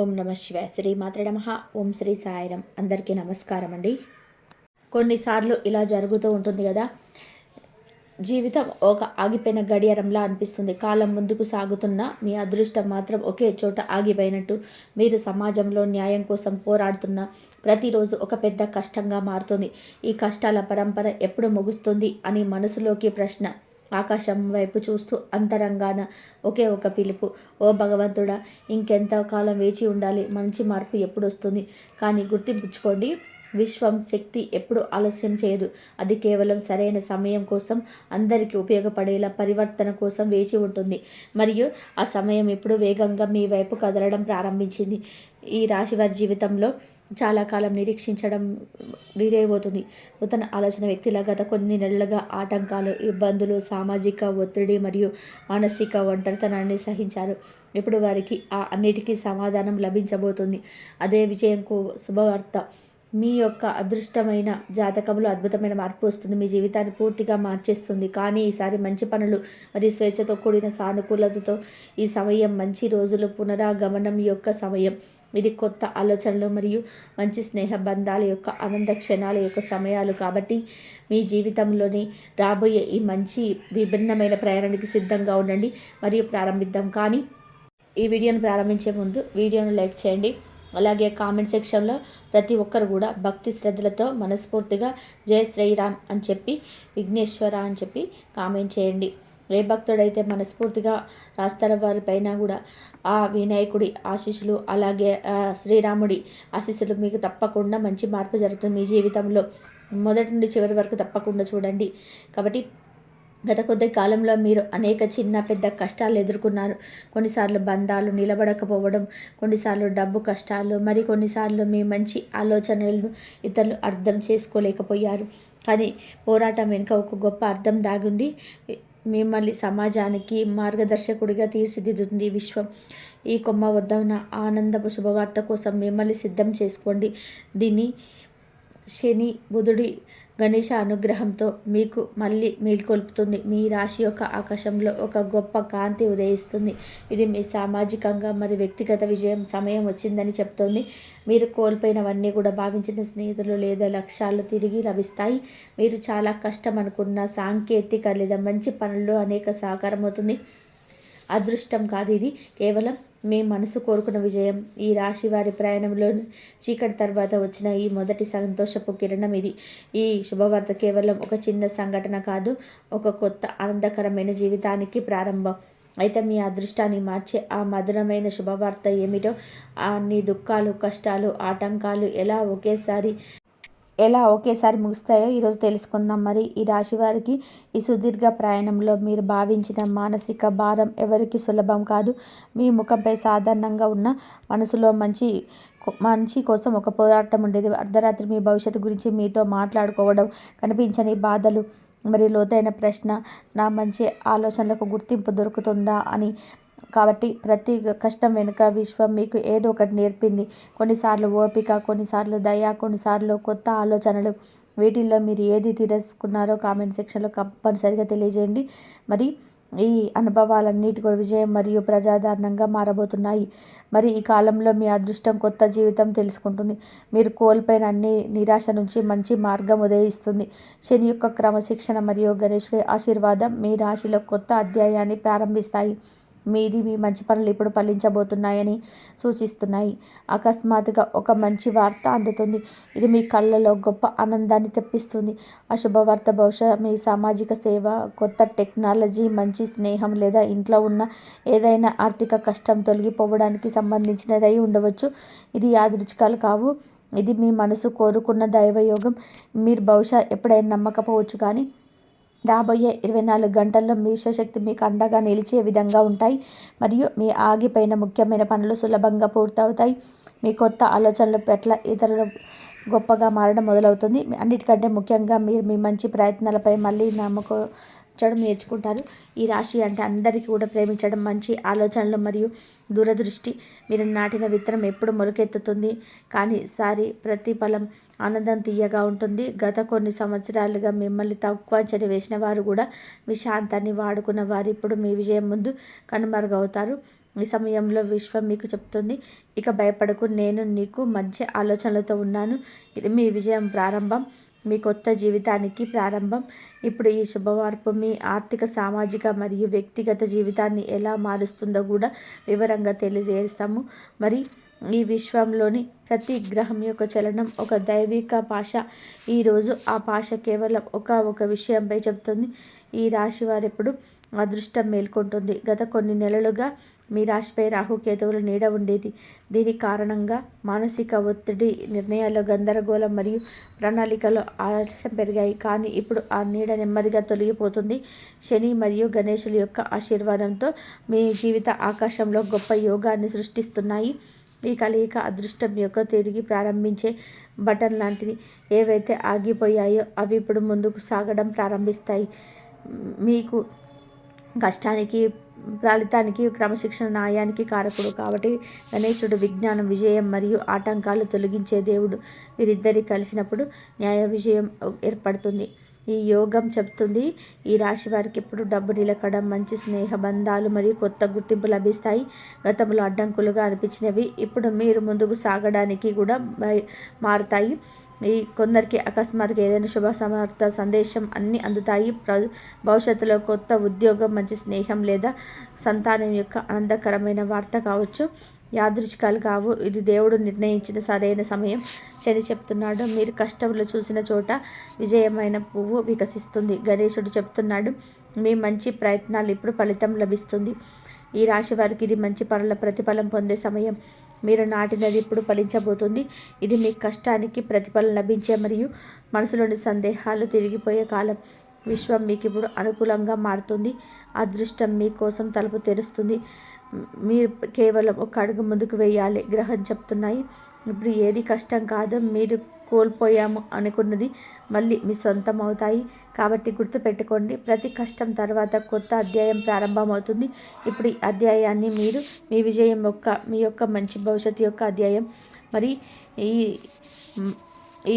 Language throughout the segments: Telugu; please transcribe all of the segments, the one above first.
ఓం నమ శివాయ. శ్రీ మాత్రే నమః. ఓం శ్రీ సాయిరం. అందరికీ నమస్కారం అండి. కొన్నిసార్లు ఇలా జరుగుతూ ఉంటుంది కదా, జీవితం ఒక ఆగిపోయిన గడియారంలా అనిపిస్తుంది. కాలం ముందుకు సాగుతున్న మీ అదృష్టం మాత్రం ఒకే చోట ఆగిపోయినట్టు. మీరు సమాజంలో న్యాయం కోసం పోరాడుతున్న ప్రతిరోజు ఒక పెద్ద కష్టంగా మారుతుంది. ఈ కష్టాల పరంపర ఎప్పుడు ముగుస్తుంది అని మనసులోకి ప్రశ్న. ఆకాశం వైపు చూస్తూ అంతరంగాన ఒకే ఒక పిలుపు, ఓ భగవంతుడా, ఇంకెంత కాలం వేచి ఉండాలి? మంచి మార్పు ఎప్పుడు వస్తుంది? కానీ గుర్తింపుచ్చుకోండి, విశ్వం శక్తి ఎప్పుడు ఆలస్యం చేయదు. అది కేవలం సరైన సమయం కోసం, అందరికీ ఉపయోగపడేలా పరివర్తన కోసం వేచి ఉంటుంది. మరియు ఆ సమయం ఇప్పుడు వేగంగా మీ వైపు కదలడం ప్రారంభించింది. ఈ రాశి వారి జీవితంలో చాలా కాలం నిరీక్షించడం నీరైపోతుంది. నూతన ఆలోచన వ్యక్తిలా గత కొన్ని నెలలుగా ఆటంకాలు, ఇబ్బందులు, సామాజిక ఒత్తిడి మరియు మానసిక ఒంటరితనాన్ని సహించారు. ఇప్పుడు వారికి ఆ అన్నిటికీ సమాధానం లభించబోతుంది. అదే విజయంకు శుభవార్త. మీ యొక్క అదృష్టమైన జాతకంలో అద్భుతమైన మార్పు వస్తుంది. మీ జీవితాన్ని పూర్తిగా మార్చేస్తుంది. కానీ ఈసారి మంచి పనులు మరియు స్వేచ్ఛతో కూడిన సానుకూలతతో ఈ సమయం మంచి రోజులు పునరాగమనం యొక్క సమయం. ఇది కొత్త ఆలోచనలు మరియు మంచి స్నేహ బంధాల యొక్క ఆనంద క్షణాల యొక్క సమయాలు. కాబట్టి మీ జీవితంలోని రాబోయే ఈ మంచి విభిన్నమైన ప్రయాణానికి సిద్ధంగా ఉండండి మరియు ప్రారంభిద్దాం. కానీ ఈ వీడియోను ప్రారంభించే ముందు వీడియోను లైక్ చేయండి. అలాగే కామెంట్ సెక్షన్లో ప్రతి ఒక్కరు కూడా భక్తి శ్రద్ధలతో మనస్ఫూర్తిగా జై శ్రీరామ్ అని చెప్పి, విఘ్నేశ్వర అని చెప్పి కామెంట్ చేయండి. ఏ భక్తుడైతే మనస్ఫూర్తిగా రాస్తారో వారిపైన కూడా ఆ వినాయకుడి ఆశీస్సులు, అలాగే శ్రీరాముడి ఆశీస్సులు మీకు తప్పకుండా మంచి మార్పు జరుగుతుంది మీ జీవితంలో. మొదటి నుండి చివరి వరకు తప్పకుండా చూడండి. కాబట్టి గత కొద్ది కాలంలో మీరు అనేక చిన్న పెద్ద కష్టాలు ఎదుర్కొన్నారు. కొన్నిసార్లు బంధాలు నిలబడకపోవడం, కొన్నిసార్లు డబ్బు కష్టాలు, మరి కొన్నిసార్లు మీ మంచి ఆలోచనలను ఇతరులు అర్థం చేసుకోలేకపోయారు. కానీ పోరాటం వెనుక ఒక గొప్ప అర్థం దాగుంది. మిమ్మల్ని సమాజానికి మార్గదర్శకుడిగా తీర్చిదిద్దుతుంది విశ్వం. ఈ కొమ్మ వద్ద ఉన్న ఆనందపు శుభవార్త కోసం మిమ్మల్ని సిద్ధం చేసుకోండి. దీన్ని శని బుధుడి గణేష అనుగ్రహంతో మీకు మళ్ళీ మేల్కొల్పుతుంది. మీ రాశి యొక్క ఆకాశంలో ఒక గొప్ప కాంతి ఉదయిస్తుంది. ఇది మీ సామాజికంగా మరి వ్యక్తిగత విజయం సమయం వచ్చిందని చెప్తోంది. మీరు కోల్పోయినవన్నీ కూడా భావించిన స్నేహితులు లేదా లక్ష్యాలు తిరిగి లభిస్తాయి. మీరు చాలా కష్టం అనుకున్న సాంకేతిక లేదా మంచి పనుల్లో అనేక సహకారం అవుతుంది. అదృష్టం కాదు, ఇది కేవలం మీ మనసు కోరుకున్న విజయం. ఈ రాశి వారి ప్రయాణంలో చీకటి తర్వాత వచ్చిన ఈ మొదటి సంతోషపు కిరణం ఇది. ఈ శుభవార్త కేవలం ఒక చిన్న సంఘటన కాదు, ఒక కొత్త ఆనందకరమైన జీవితానికి ప్రారంభం. అయితే మీ అదృష్టాన్ని మార్చే ఆ మధురమైన శుభవార్త ఏమిటో, అన్ని దుఃఖాలు, కష్టాలు, ఆటంకాలు ఎలా ఒకేసారి ముగుస్తాయో ఈరోజు తెలుసుకుందాం. మరి ఈ రాశి వారికి ఈ సుదీర్ఘ ప్రయాణంలో మీరు భావించిన మానసిక భారం ఎవరికి సులభం కాదు. మీ ముఖంపై సాధారణంగా ఉన్న మనసులో మంచి కోసం ఒక పోరాటం ఉండేది. అర్ధరాత్రి మీ భవిష్యత్తు గురించి మీతో మాట్లాడుకోవడం, కనిపించని బాధలు మరియు లోతైన ప్రశ్న, నా మంచి ఆలోచనలకు గుర్తింపు దొరుకుతుందా అని. కాబట్టి ప్రతి కష్టం వెనుక విశ్వం మీకు ఏదో ఒకటి నేర్పింది. కొన్నిసార్లు ఓపిక, కొన్నిసార్లు దయ, కొన్నిసార్లు కొత్త ఆలోచనలు. వీటిల్లో మీరు ఏది తీసుకున్నారో కామెంట్ సెక్షన్లో కంపల్సరిగా తెలియజేయండి. మరి ఈ అనుభవాలన్నిటి కూడా విజయం మరియు ప్రజాదరణంగా మారబోతున్నాయి. మరి ఈ కాలంలో మీ అదృష్టం కొత్త జీవితం తెలుసుకుంటుంది. మీరు కోల్పోయిన అన్ని నిరాశ నుంచి మంచి మార్గం ఉదయిస్తుంది. శని యొక్క క్రమశిక్షణ మరియు గణేశుడి ఆశీర్వాదం మీ రాశిలో కొత్త అధ్యాయాన్ని ప్రారంభిస్తాయి. మీ మంచి పనులు ఇప్పుడు ఫలించబోతున్నాయని సూచిస్తున్నాయి. అకస్మాత్తుగా ఒక మంచి వార్త అందుతుంది. ఇది మీ కళ్ళలో గొప్ప ఆనందాన్ని తెప్పిస్తుంది. ఆ శుభవార్త బహుశా మీ సామాజిక సేవ, కొత్త టెక్నాలజీ, మంచి స్నేహం లేదా ఇంట్లో ఉన్న ఏదైనా ఆర్థిక కష్టం తొలగిపోవడానికి సంబంధించినదై ఉండవచ్చు. ఇది యాదృచ్ఛికాలు కావు, ఇది మీ మనసు కోరుకున్న దైవయోగం. మీరు బహుశా ఎప్పుడైనా నమ్మకపోవచ్చు, కానీ రాబోయే 24 గంటల్లో మీ విశ్వశక్తి మీకు అండగా నిలిచే విధంగా ఉంటాయి. మరియు మీ ఆగిపోయిన ముఖ్యమైన పనులు సులభంగా పూర్తవుతాయి. మీ కొత్త ఆలోచనల పట్ల ఇతరులు గొప్పగా మారడం మొదలవుతుంది. అన్నిటికంటే ముఖ్యంగా మీరు మీ మంచి ప్రయత్నాలపై మళ్ళీ నమ్మకం నేర్చుకుంటారు. ఈ రాశి అంటే అందరికీ కూడా ప్రేమించడం, మంచి ఆలోచనలు మరియు దూరదృష్టి. మీరు నాటిన విత్తనం ఎప్పుడు మొలకెత్తుతుంది, కానీ ప్రతిఫలం ఆనందం తీయగా ఉంటుంది. గత కొన్ని సంవత్సరాలుగా మిమ్మల్ని తక్కువ అంచనా వేసిన వారు కూడా, మీ శాంతాన్ని వాడుకున్న వారు ఇప్పుడు మీ విజయం ముందు కనుమరుగవుతారు. ఈ సమయంలో విశ్వం మీకు చెప్తుంది, ఇక భయపడకు, నేను నీకు మంచి ఆలోచనలతో ఉన్నాను. ఇది మీ విజయం ప్రారంభం, మీ కొత్త జీవితానికి ప్రారంభం. ఇప్పుడు ఈ శుభవార్పు మీ ఆర్థిక, సామాజిక మరియు వ్యక్తిగత జీవితాన్ని ఎలా మారుస్తుందో కూడా వివరంగా తెలియజేస్తాము. మరి ఈ విశ్వంలోని ప్రతి గ్రహం యొక్క చలనం ఒక దైవిక భాష. ఈరోజు ఆ భాష కేవలం ఒక విషయంపై చెబుతుంది. ఈ రాశి వారెప్పుడు అదృష్టం మేల్కొంటుంది. గత కొన్ని నెలలుగా మీ రాశిపై రాహుకేతువుల నీడ ఉండేది. దీని కారణంగా మానసిక ఒత్తిడి, నిర్ణయాల్లో గందరగోళం మరియు ప్రణాళికలో ఆలస్యం పెరిగాయి. కానీ ఇప్పుడు ఆ నీడ నెమ్మదిగా తొలగిపోతుంది. శని మరియు గణేశుల యొక్క ఆశీర్వాదంతో మీ జీవిత ఆకాశంలో గొప్ప యోగాన్ని సృష్టిస్తున్నాయి. ఈ కలయిక అదృష్టం యొక్క తిరిగి ప్రారంభించే బటన్ లాంటిది. ఏవైతే ఆగిపోయాయో అవి ఇప్పుడు ముందుకు సాగడం ప్రారంభిస్తాయి. మీకు కష్టానికి, ఫలితానికి, క్రమశిక్షణ, న్యాయానికి కారకుడు కాబట్టి గణేశుడు విజ్ఞానం, విజయం మరియు ఆటంకాలు తొలగించే దేవుడు. వీరిద్దరి కలిసినప్పుడు న్యాయ విజయం ఏర్పడుతుంది. ఈ యోగం చెప్తుంది, ఈ రాశి వారికి ఇప్పుడు డబ్బు నిలకడం, మంచి స్నేహ బంధాలు మరియు కొత్త గుర్తింపు లభిస్తాయి. గతంలో అడ్డంకులుగా అనిపించినవి ఇప్పుడు మీరు ముందుకు సాగడానికి కూడా మారుతాయి. ఈ కొందరికి అకస్మాత్తుగా ఏదైనా శుభ సమర్థ సందేశం అన్నీ అందుతాయి. భవిష్యత్తులో కొత్త ఉద్యోగం, మంచి స్నేహం లేదా సంతానం యొక్క ఆనందకరమైన వార్త కావచ్చు. యాదృచ్ఛికాలు కావు, ఇది దేవుడు నిర్ణయించిన సరైన సమయం. శని చెప్తున్నాడు, మీరు కష్టంలో చూసిన చోట విజయమైన పువ్వు వికసిస్తుంది. గణేశుడు చెప్తున్నాడు, మీ మంచి ప్రయత్నాలు ఇప్పుడు ఫలితం లభిస్తుంది. ఈ రాశి వారికి ఇది మంచి పనుల ప్రతిఫలం పొందే సమయం. మీరు నాటినది ఇప్పుడు ఫలించబోతుంది. ఇది మీ కష్టానికి ప్రతిఫలం లభించే మరియు మనసులోని సందేహాలు తిరిగిపోయే కాలం. విశ్వం మీకు ఇప్పుడు అనుకూలంగా మారుతుంది. అదృష్టం మీకోసం తలుపు తెరుస్తుంది. మీరు కేవలం ఒక అడుగు ముందుకు వేయాలి. గ్రహం చెప్తున్నాయి, ఇప్పుడు ఏది కష్టం కాదు, మీరు కోల్పోయాము అనుకున్నది మళ్ళీ మీ సొంతం అవుతాయి. కాబట్టి గుర్తుపెట్టుకోండి, ప్రతి కష్టం తర్వాత కొత్త అధ్యాయం ప్రారంభమవుతుంది. ఇప్పుడు ఈ అధ్యాయాన్ని మీరు మీ విజయం యొక్క, మీ యొక్క మంచి భవిష్యత్తు యొక్క అధ్యాయం. మరి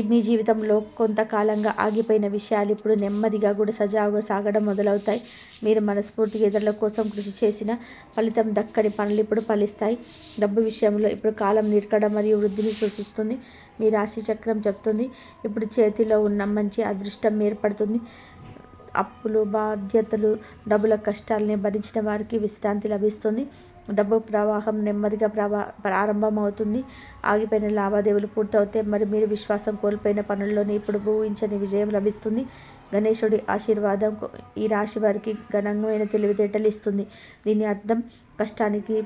మీ జీవితంలో కొంతకాలంగా ఆగిపోయిన విషయాలు ఇప్పుడు నెమ్మదిగా కూడా సజావుగా సాగడం మొదలవుతాయి. మీరు మనస్ఫూర్తిగా ఇతరుల కోసం కృషి చేసిన ఫలితం దక్కని పనులు ఇప్పుడు ఫలిస్తాయి. డబ్బు విషయంలో ఇప్పుడు కాలం నిరకడం మరియు వృద్ధిని సూచిస్తుంది. మీ రాశి చక్రం చెప్తుంది, ఇప్పుడు చేతిలో ఉన్న మంచి అదృష్టం ఏర్పడుతుంది. అప్పులు, బాధ్యతలు, డబ్బుల కష్టాలని భరించిన వారికి విశ్రాంతి లభిస్తుంది. డబ్బు ప్రవాహం నెమ్మదిగా ప్రారంభమవుతుంది. ఆగిపోయిన లావాదేవీలు పూర్తవుతాయి. మరి మీరు విశ్వాసం కోల్పోయిన పనుల్లోనే ఇప్పుడు ఊహించని విజయం లభిస్తుంది. గణేశుడి ఆశీర్వాదం ఈ రాశి వారికి ఘనంగా తెలివితేటలు ఇస్తుంది. దీని అర్థం కష్టానికి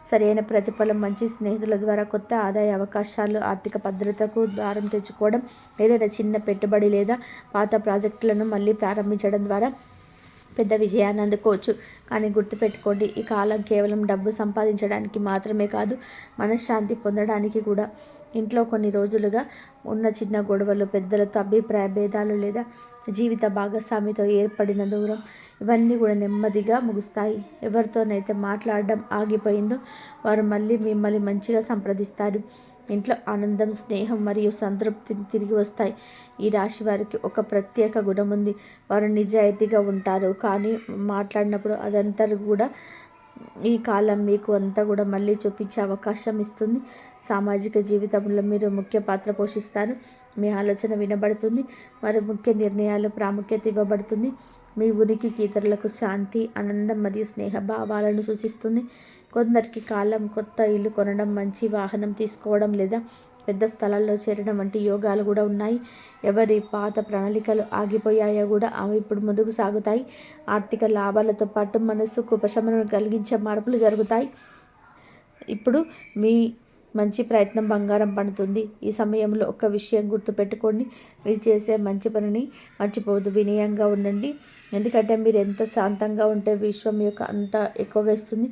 సరైన ప్రతిఫలం, మంచి స్నేహితుల ద్వారా కొత్త ఆదాయ అవకాశాలు, ఆర్థిక భద్రతకు దారం తెచ్చుకోవడం, ఏదైనా చిన్న పెట్టుబడి లేదా పాత ప్రాజెక్టులను మళ్ళీ ప్రారంభించడం ద్వారా పెద్ద విజయాన్ని అందుకోవచ్చు. కానీ గుర్తుపెట్టుకోండి, ఈ కాలం కేవలం డబ్బు సంపాదించడానికి మాత్రమే కాదు, మనశ్శాంతి పొందడానికి కూడా. ఇంట్లో కొన్ని రోజులుగా ఉన్న చిన్న గొడవలు, పెద్దలతో అభిప్రాయ భేదాలు లేదా జీవిత భాగస్వామితో ఏర్పడిన దూరం, ఇవన్నీ కూడా నెమ్మదిగా ముగుస్తాయి. ఎవరితోనైతే మాట్లాడడం ఆగిపోయిందో వారు మళ్ళీ మిమ్మల్ని మంచిగా సంప్రదిస్తారు. ఇంట్లో ఆనందం, స్నేహం మరియు సంతృప్తి తిరిగి వస్తాయి. ఈ రాశి వారికి ఒక ప్రత్యేక గుణం ఉంది. వారు నిజాయితీగా ఉంటారు, కానీ మాట్లాడినప్పుడు అదంతా కూడా ఈ కాలం మీకు అంతా కూడా మళ్ళీ చూపించే అవకాశం ఇస్తుంది. సామాజిక జీవితంలో మీరు ముఖ్య పాత్ర పోషిస్తారు. మీ ఆలోచన వినబడుతుంది, మరి ముఖ్య నిర్ణయాలు ప్రాముఖ్యత ఇవ్వబడుతుంది. మీ ఉనికికి ఇతరులకు శాంతి, ఆనందం మరియు స్నేహ భావాలను సూచిస్తుంది. కొందరికి కాలం కొత్త ఇల్లు కొనడం, మంచి వాహనం తీసుకోవడం లేదా పెద్ద స్థలాల్లో చేరడం వంటి యోగాలు కూడా ఉన్నాయి. ఎవరి పాత ప్రణాళికలు ఆగిపోయాయో కూడా అవి ఇప్పుడు ముందుకు సాగుతాయి. ఆర్థిక లాభాలతో పాటు మనసుకు ఉపశమనం కలిగించే మార్పులు జరుగుతాయి. ఇప్పుడు మీ మంచి ప్రయత్నం బంగారం పండుతుంది. ఈ సమయంలో ఒక విషయం గుర్తుపెట్టుకోండి, మీరు చేసే మంచి పనిని మర్చిపోవద్దు. వినయంగా ఉండండి, ఎందుకంటే మీరు ఎంత శాంతంగా ఉంటే విశ్వం యొక్క అంత ఎక్కువగా ఇస్తుంది.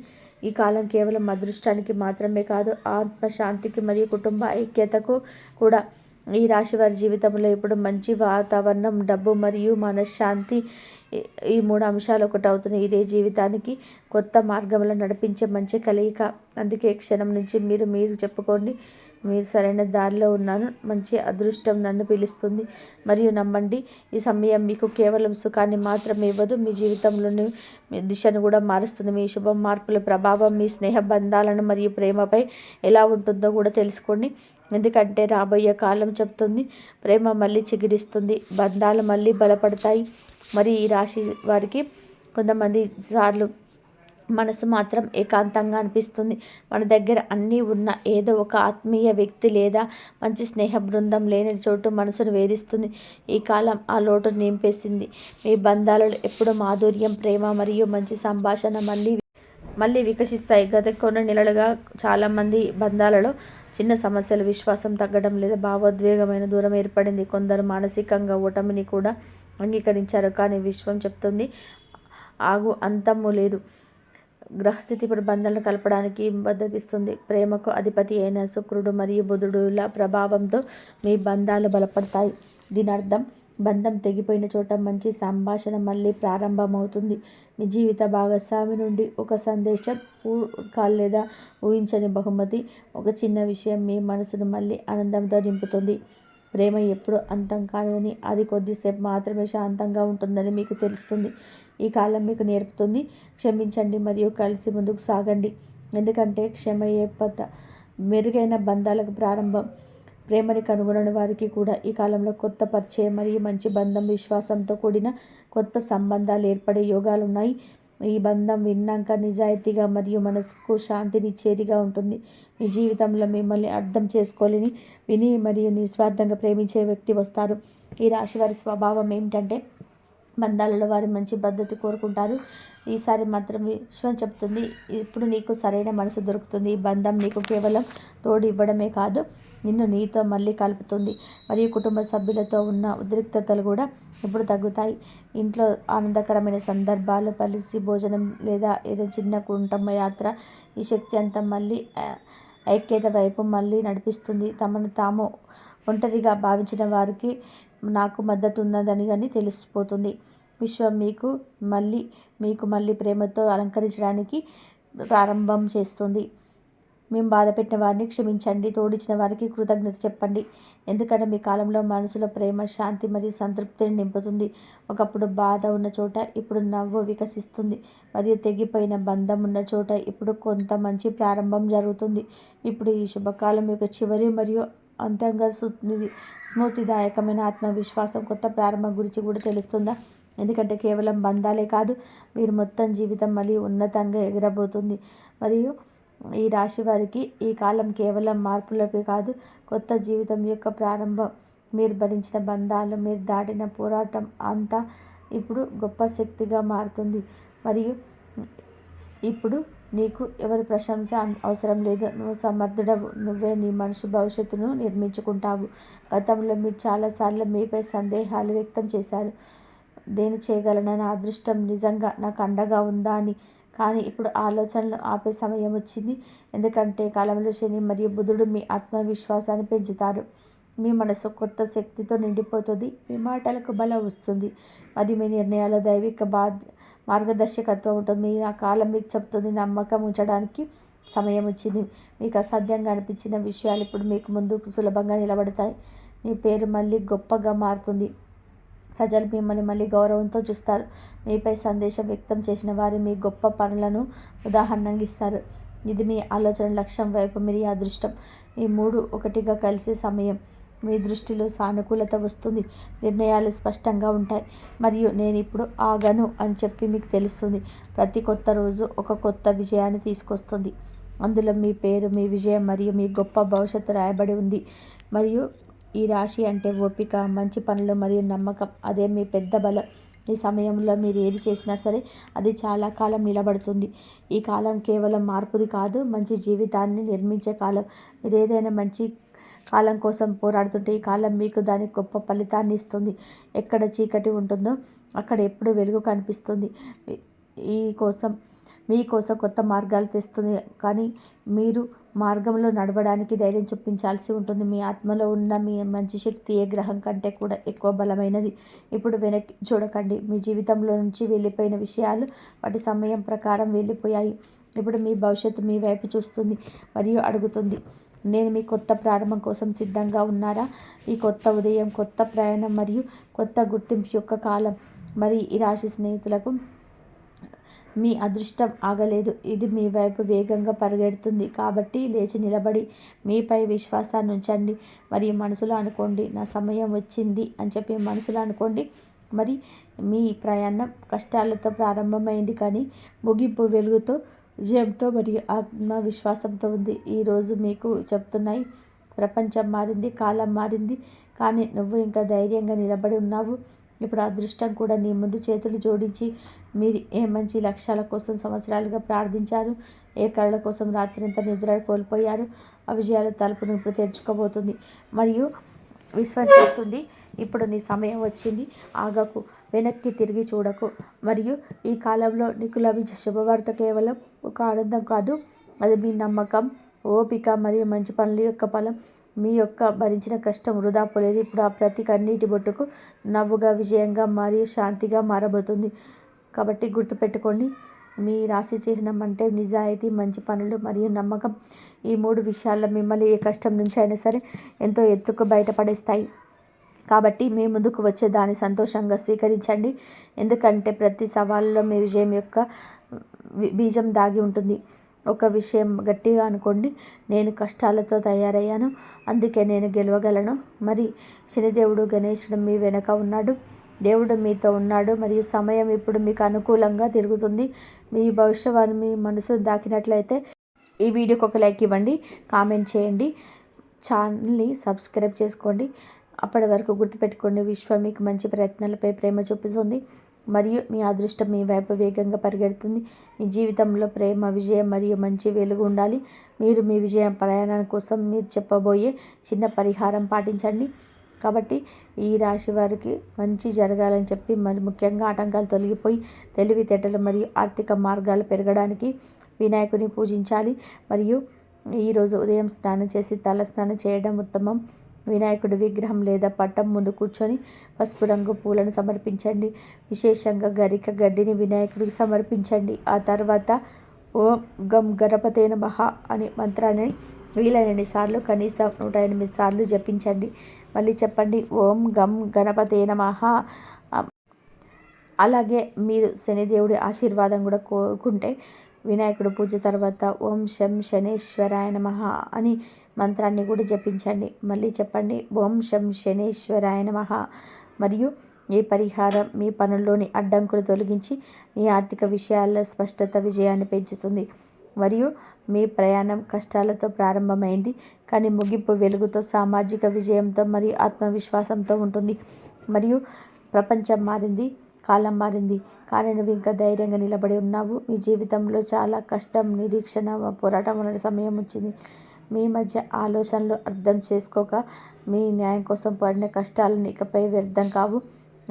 ఈ కాలం కేవలం అదృష్టానికి మాత్రమే కాదు, ఆత్మశాంతికి మరియు కుటుంబ ఐక్యతకు కూడా. ఈ రాశి వారి జీవితంలో ఇప్పుడు మంచి వాతావరణం, డబ్బు మరియు మనశ్శాంతి, ఈ 3 అంశాలు ఒకటి అవుతున్నాయి. ఇదే జీవితానికి కొత్త మార్గంలో నడిపించే మంచి కలయిక. అందుకే క్షణం నుంచి మీరు చెప్పుకోండి, మీరు సరైన దారిలో ఉన్నాను. మంచి అదృష్టం నన్ను పిలుస్తుంది మరియు నమ్మండి. ఈ సమయం మీకు కేవలం సుఖాన్ని మాత్రమే ఇవ్వదు, మీ జీవితంలోని మీ దిశను కూడా మారుస్తుంది. మీ శుభ మార్పుల ప్రభావం మీ స్నేహ బంధాలను మరియు ప్రేమపై ఎలా ఉంటుందో కూడా తెలుసుకోండి. ఎందుకంటే రాబోయే కాలం చెప్తుంది, ప్రేమ మళ్ళీ చిగురిస్తుంది, బంధాలు మళ్ళీ బలపడతాయి. మరి ఈ రాశి వారికి కొంతమంది సార్లు మనసు మాత్రం ఏకాంతంగా అనిపిస్తుంది. మన దగ్గర అన్నీ ఉన్న ఏదో ఒక ఆత్మీయ వ్యక్తి లేదా మంచి స్నేహ బృందం లేని చోటు మనసును వేధిస్తుంది. ఈ కాలం ఆ లోటును నింపేసింది. మీ బంధాలలో ఎప్పుడు మాధుర్యం, ప్రేమ మరియు మంచి సంభాషణ మళ్ళీ వికసిస్తాయి. గత కొన్ని నెలలుగా చాలామంది బంధాలలో చిన్న సమస్యలు, విశ్వాసం తగ్గడం లేదా భావోద్వేగమైన దూరం ఏర్పడింది. కొందరు మానసికంగా ఓటమిని కూడా అంగీకరించారు. కానీ విశ్వం చెప్తుంది, ఆగు, అంతము లేదు. గ్రహస్థితి ఇప్పుడు బంధాలను కలపడానికి మద్దతిస్తుంది. ప్రేమకు అధిపతి అయిన శుక్రుడు మరియు బుధుడుల ప్రభావంతో మీ బంధాలు బలపడతాయి. దీని అర్థం, బంధం తెగిపోయిన చోట మంచి సంభాషణ మళ్ళీ ప్రారంభమవుతుంది. మీ జీవిత భాగస్వామి నుండి ఒక సందేశం, కాల్ లేదా ఊహించని బహుమతి, ఒక చిన్న విషయం మీ మనసును మళ్ళీ ఆనందంతో నింపుతుంది. ప్రేమ ఎప్పుడు అంతం కాదని, అది కొద్దిసేపు మాత్రమే శాంతంగా ఉంటుందని మీకు తెలుస్తుంది. ఈ కాలం మీకు నేర్పుతుంది, క్షమించండి మరియు కలిసి ముందుకు సాగండి. ఎందుకంటే క్షమయే మెరుగైన బంధాలకు ప్రారంభం. ప్రేమని కనుగొనని వారికి కూడా ఈ కాలంలో కొత్త పరిచయం మరియు మంచి బంధం, విశ్వాసంతో కూడిన కొత్త సంబంధాలు ఏర్పడే యోగాలున్నాయి. ఈ బంధం విన్నాక నిజాయితీగా మరియు మనసుకు శాంతినిచ్చేదిగా ఉంటుంది. మీ జీవితంలో మిమ్మల్ని అర్థం చేసుకోలేని, విని మరియు నిస్వార్థంగా ప్రేమించే వ్యక్తి వస్తారు. ఈ రాశి వారి స్వభావం ఏమిటంటే, బంధాలలో వారి మంచి పద్ధతి కోరుకుంటారు. ఈసారి మాత్రం విశ్వం చెప్తుంది, ఇప్పుడు నీకు సరైన మనసు దొరుకుతుంది. ఈ బంధం నీకు కేవలం తోడు ఇవ్వడమే కాదు, నిన్ను నీతో మళ్ళీ కలుపుతుంది. మరియు కుటుంబ సభ్యులతో ఉన్న ఉద్రిక్తతలు కూడా ఇప్పుడు తగ్గుతాయి. ఇంట్లో ఆనందకరమైన సందర్భాలు, కలిసి భోజనం లేదా ఏదో చిన్న కుటుంబ యాత్ర ఈ శక్తి అంతా మళ్ళీ ఐక్యత వైపు మళ్ళీ నడిపిస్తుంది. తమను తాము ఒంటరిగా భావించిన వారికి నాకు మద్దతు ఉన్నదని కానీ తెలిసిపోతుంది. విశ్వం మీకు మళ్ళీ ప్రేమతో అలంకరించడానికి ప్రారంభం చేస్తుంది. మేము బాధపెట్టిన వారిని క్షమించండి, తోడిచ్చిన వారికి కృతజ్ఞత చెప్పండి. ఎందుకంటే మీ కాలంలో మనసులో ప్రేమ, శాంతి మరియు సంతృప్తిని నింపుతుంది. ఒకప్పుడు బాధ ఉన్న చోట ఇప్పుడు నవ్వు వికసిస్తుంది మరియు తెగిపోయిన బంధం ఉన్న చోట ఇప్పుడు కొంత మంచి ప్రారంభం జరుగుతుంది. ఇప్పుడు ఈ శుభకాలం యొక్క చివరి మరియు అంతంగా స్మూర్తిదాయకమైన ఆత్మవిశ్వాసం, కొత్త ప్రారంభం గురించి కూడా తెలుస్తుందా? ఎందుకంటే కేవలం బంధాలే కాదు, మీరు మొత్తం జీవితం మళ్ళీ ఉన్నతంగా ఎగరబోతుంది. మరియు ఈ రాశి వారికి ఈ కాలం కేవలం మార్పులకే కాదు, కొత్త జీవితం యొక్క ప్రారంభం. మీరు భరించిన బంధాలు, మీరు దాటిన పోరాటం అంతా ఇప్పుడు గొప్ప శక్తిగా మారుతుంది. మరియు ఇప్పుడు నీకు ఎవరి ప్రశంస అవసరం లేదు. నువ్వు సమర్థుడవు, నువ్వే నీ మనిషి భవిష్యత్తును నిర్మించుకుంటావు. గతంలో మీరు చాలాసార్లు మీపై సందేహాలు వ్యక్తం చేశారు. దేని చేయగలనని, అదృష్టం నిజంగా నాకు అండగా ఉందా అని. కానీ ఇప్పుడు ఆలోచనలు ఆపే సమయం వచ్చింది. ఎందుకంటే కాలంలో శని మరియు బుధుడు మీ ఆత్మవిశ్వాసాన్ని పెంచుతారు. మీ మనసు కొత్త శక్తితో నిండిపోతుంది. మీ మాటలకు బలం వస్తుంది మరియు మీ నిర్ణయాల దైవిక మార్గదర్శకత్వం ఉంటుంది. మీ ఆ కాలం మీకు చెప్తుంది, నమ్మకం ఉంచడానికి సమయం వచ్చింది. మీకు అసాధ్యంగా అనిపించిన విషయాలు ఇప్పుడు మీకు ముందుకు సులభంగా నిలబడతాయి. మీ పేరు మళ్ళీ గొప్పగా మారుతుంది. ప్రజలు మిమ్మల్ని మళ్ళీ గౌరవంతో చూస్తారు. మీపై సందేశం వ్యక్తం చేసిన వారి మీ గొప్ప పనులను ఉదాహరణంగా ఇస్తారు. ఇది మీ ఆలోచన లక్ష్యం వైపు మీ అదృష్టం. ఈ మూడు ఒకటిగా కలిసే సమయం. మీ దృష్టిలో సానుకూలత వస్తుంది, నిర్ణయాలు స్పష్టంగా ఉంటాయి మరియు నేను ఇప్పుడు ఆగను అని చెప్పి మీకు తెలుస్తుంది. ప్రతి కొత్త రోజు ఒక కొత్త విజయాన్ని తీసుకొస్తుంది. అందులో మీ పేరు, మీ విజయం మరియు మీ గొప్ప భవిష్యత్తు రాయబడి ఉంది. మరియు ఈ రాశి అంటే ఓపిక, మంచి పనులు మరియు నమ్మకం. అదే మీ పెద్ద బలం. ఈ సమయంలో మీరు ఏది చేసినా సరే అది చాలా కాలం నిలబడుతుంది. ఈ కాలం కేవలం మార్పుది కాదు, మంచి జీవితాన్ని నిర్మించే కాలం. మీరు ఏదైనా మంచి కాలం కోసం పోరాడుతుంటే ఈ కాలం మీకు దాని గొప్ప ఫలితాన్ని ఇస్తుంది. ఎక్కడ చీకటి ఉంటుందో అక్కడ ఎప్పుడు వెలుగు కనిపిస్తుంది. మీకోసం కొత్త మార్గాలు తెస్తుంది. కానీ మీరు మార్గంలో నడవడానికి ధైర్యం చూపించాల్సి ఉంటుంది. మీ ఆత్మలో ఉన్న మీ మంచి శక్తి ఏ గ్రహం కంటే కూడా ఎక్కువ బలమైనది. ఇప్పుడు వెనక్కి చూడకండి. మీ జీవితంలో నుంచి వెళ్ళిపోయిన విషయాలు వాటి సమయం ప్రకారం వెళ్ళిపోయాయి. ఇప్పుడు మీ భవిష్యత్తు మీ వైపు చూస్తుంది మరియు అడుగుతుంది, నేను మీ కొత్త ప్రారంభం కోసం సిద్ధంగా ఉన్నారా? ఈ కొత్త ఉదయం, కొత్త ప్రయాణం మరియు కొత్త గుర్తింపు యొక్క కాలం. మరి ఈ రాశి స్నేహితులకు మీ అదృష్టం ఆగలేదు, ఇది మీ వైపు వేగంగా పరిగెడుతుంది. కాబట్టి లేచి నిలబడి మీపై విశ్వాసాన్ని ఉంచండి మరియు మనసులో అనుకోండి, నా సమయం వచ్చింది అని చెప్పి మనసులో అనుకోండి. మరి మీ ప్రయాణం కష్టాలతో ప్రారంభమైంది, కానీ ముగింపు వెలుగుతో, విజయంతో మరియు ఆత్మవిశ్వాసంతో ఉంది. ఈరోజు మీకు చెప్తున్నాయి, ప్రపంచం మారింది, కాలం మారింది, కానీ నువ్వు ఇంకా ధైర్యంగా నిలబడి ఉన్నావు. ఇప్పుడు అదృష్టం కూడా నీ ముందు చేతులు జోడించి, మీరు ఏ మంచి లక్ష్యాల కోసం సంవత్సరాలుగా ప్రార్థించారు, ఏ కళల కోసం రాత్రంతా నిద్ర కోల్పోయారు, ఆ విజయాల తలుపును ఇప్పుడు తెరుచుకోబోతుంది మరియు విశ్వం చెప్తుంది, ఇప్పుడు నీ సమయం వచ్చింది. ఆగకు, వెనక్కి తిరిగి చూడకు. మరియు ఈ కాలంలో నీకు లభించే శుభవార్త కేవలం ఒక ఆనందం కాదు, అది మీ నమ్మకం, ఓపిక మరియు మంచి పనుల యొక్క ఫలం. మీ యొక్క భరించిన కష్టం వృధా పోలేదు. ఇప్పుడు ఆ ప్రతి కన్నీటి బొట్టుకు నవ్వుగా, విజయంగా మరియు శాంతిగా మారబోతుంది. కాబట్టి గుర్తుపెట్టుకోండి, మీ రాశి చిహ్నం అంటే నిజాయితీ, మంచి పనులు మరియు నమ్మకం. ఈ 3 విషయాల్లో మిమ్మల్ని ఏ కష్టం నుంచి అయినా సరే ఎంతో ఎత్తుకు బయటపడేస్తాయి. కాబట్టి మీ ముందుకు వచ్చే దాన్ని సంతోషంగా స్వీకరించండి, ఎందుకంటే ప్రతి సవాలులో మీ విజయం యొక్క బీజం దాగి ఉంటుంది. ఒక విషయం గట్టిగా అనుకోండి, నేను కష్టాలతో తయారయ్యాను, అందుకే నేను గెలవగలను. మరి శనిదేవుడు, గణేశుడు మీ వెనక ఉన్నాడు, దేవుడు మీతో ఉన్నాడు మరియు సమయం ఇప్పుడు మీకు అనుకూలంగా తిరుగుతుంది. మీ భవిష్యవాణి మీ మనసును దాకినట్లయితే ఈ వీడియోకి ఒక లైక్ ఇవ్వండి, కామెంట్ చేయండి, ఛానల్ని సబ్స్క్రైబ్ చేసుకోండి. అప్పటి వరకు గుర్తుపెట్టుకోండి, విశ్వం మీకు మంచి ప్రయత్నాలపై ప్రేమ చూపిస్తుంది మరియు మీ అదృష్టం మీ వైపు వేగంగా పరిగెడుతుంది. మీ జీవితంలో ప్రేమ, విజయం మరియు మంచి వెలుగు ఉండాలి. మీరు మీ విజయం ప్రయాణం కోసం మీరు చెప్పబోయే చిన్న పరిహారం పాటించండి. కాబట్టి ఈ రాశి వారికి మంచి జరగాలని చెప్పి, మరి ముఖ్యంగా ఆటంకాలు తొలగిపోయి తెలివితేటలు మరియు ఆర్థిక మార్గాలు పెరగడానికి వినాయకుని పూజించాలి. మరియు ఈరోజు ఉదయం స్నానం చేసి తల స్నానం చేయడం ఉత్తమం. వినాయకుడి విగ్రహం లేదా పట్టం ముందు కూర్చొని పసుపు రంగు పూలను సమర్పించండి. విశేషంగా గరిక గడ్డిని వినాయకుడికి సమర్పించండి. ఆ తర్వాత ఓం గం గణపతే నమః అనే మంత్రాన్ని వీలైనన్ని సార్లు, కనీసం 108 సార్లు జపించండి. మళ్ళీ చెప్పండి, ఓం గం గణపతే నమః. అలాగే మీరు శనిదేవుడి ఆశీర్వాదం కూడా కోరుకుంటే వినాయకుడు పూజ తర్వాత ఓం శం శనేశ్వరాయ నమః అని మంత్రాన్ని కూడా జపించండి. మళ్ళీ చెప్పండి, ఓం శం శనేశ్వరాయ నమః. మరియు ఈ పరిహారం మీ పనుల్లోని అడ్డంకులు తొలగించి మీ ఆర్థిక విషయాల్లో స్పష్టత, విజయాన్ని పెంచుతుంది. మరియు మీ ప్రయాణం కష్టాలతో ప్రారంభమైంది, కానీ ముగింపు వెలుగుతో, సామాజిక విజయంతో మరియు ఆత్మవిశ్వాసంతో ఉంటుంది. మరియు ప్రపంచం మారింది, కాలం మారింది, కానీ నువ్వు ఇంకా ధైర్యంగా నిలబడి ఉన్నావు. మీ జీవితంలో చాలా కష్టం, నిరీక్షణ, పోరాటం ఉన్న సమయం వచ్చింది. మీ మధ్య ఆలోచనలు అర్థం చేసుకోక మీ న్యాయం కోసం పడిన కష్టాలను ఇకపై వ్యర్థం కావు.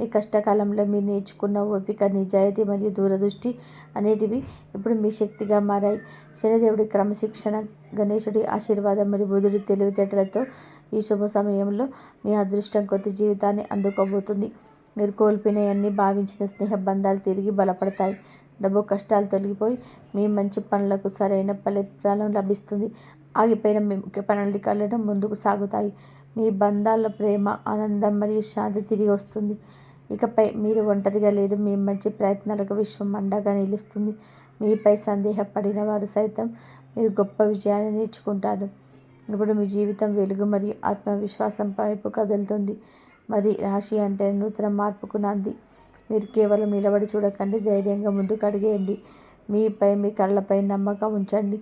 ఈ కష్టకాలంలో మీరు నేర్చుకున్న ఓపిక, నిజాయితీ మరియు దూరదృష్టి అనేటివి ఇప్పుడు మీ శక్తిగా మారాయి. శనిదేవుడి క్రమశిక్షణ, గణేశుడి ఆశీర్వాదం మరియు బుధుడి తెలివితేటలతో ఈ శుభ సమయంలో మీ అదృష్టం కొత్త జీవితాన్ని అందుకోబోతుంది. మీరు కోల్పోయినవన్నీ భావించిన స్నేహ బంధాలు తిరిగి బలపడతాయి. డబ్బు కష్టాలు తొలగిపోయి మీ మంచి పనులకు సరైన ఫలితాలను లభిస్తుంది. ఆగిపోయిన మీ ముఖ్య ప్రణాళికలను ముందుకు సాగుతాయి. మీ బంధాల్లో ప్రేమ, ఆనందం మరియు శాంతి తిరిగి వస్తుంది. ఇకపై మీరు ఒంటరిగా లేదు, మీ మంచి ప్రయత్నాలకు విశ్వం అండగా నిలుస్తుంది. మీపై సందేహపడిన వారు సైతం మీరు గొప్ప విజయాన్ని నేర్చుకుంటారు. ఇప్పుడు మీ జీవితం వెలుగు మరియు ఆత్మవిశ్వాసం వైపు కదులుతుంది. మరి రాశి అంటే నూతన మార్పుకు నాంది. మీరు కేవలం నిలబడి చూడకండి, ధైర్యంగా ముందుకు అడిగేయండి. మీపై, మీ కళ్ళపై నమ్మకం ఉంచండి.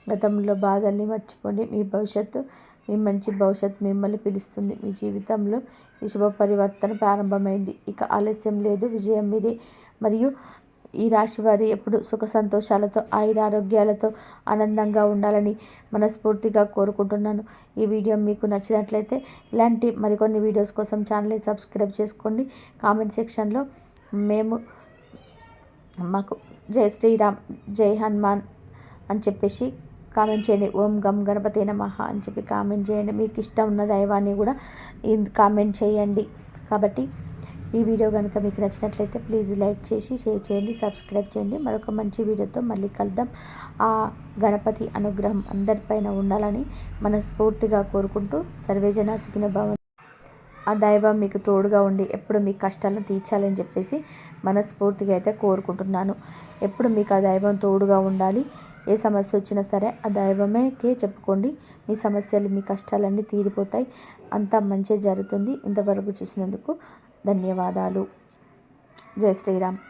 గతంలో బాధల్ని మర్చిపోండి. మీ మంచి భవిష్యత్తు మిమ్మల్ని పిలుస్తుంది. మీ జీవితంలో ఈ శుభ పరివర్తన ప్రారంభమైంది. ఇక ఆలస్యం లేదు, విజయం మీదే. మరియు ఈ రాశి వారి ఎప్పుడు సుఖ సంతోషాలతో, ఆయురారోగ్యాలతో ఆనందంగా ఉండాలని మనస్ఫూర్తిగా కోరుకుంటున్నాను. ఈ వీడియో మీకు నచ్చినట్లయితే ఇలాంటి మరికొన్ని వీడియోస్ కోసం ఛానల్ని సబ్స్క్రైబ్ చేసుకోండి. కామెంట్ సెక్షన్లో మాకు జై శ్రీరామ్, జై హనుమాన్ అని చెప్పేసి కామెంట్ చేయండి. ఓం గం గణపతే నమః అని చెప్పి కామెంట్ చేయండి. మీకు ఇష్టం ఉన్న దైవాన్ని కూడా కామెంట్ చేయండి. కాబట్టి ఈ వీడియో కనుక మీకు నచ్చినట్లయితే ప్లీజ్ లైక్ చేసి షేర్ చేయండి, సబ్స్క్రైబ్ చేయండి. మరొక మంచి వీడియోతో మళ్ళీ కలుద్దాం. ఆ గణపతి అనుగ్రహం అందరిపైన ఉండాలని మనస్ఫూర్తిగా కోరుకుంటూ సర్వేజన సుఖినో భవంతు. ఆ దైవం మీకు తోడుగా ఉండి ఎప్పుడు మీ కష్టాలను తీర్చాలని చెప్పేసి మనస్ఫూర్తిగా అయితే కోరుకుంటున్నాను. ఎప్పుడు మీకు ఆ దైవం తోడుగా ఉండాలి. ఏ సమస్య వచ్చినా సరే ఆ దైవమేకే చెప్పుకోండి. మీ సమస్యలు, మీ కష్టాలన్నీ తీరిపోతాయి. అంతా మంచి జరుగుతుంది. ఇంతవరకు చూసినందుకు ధన్యవాదాలు. జై శ్రీరామ్.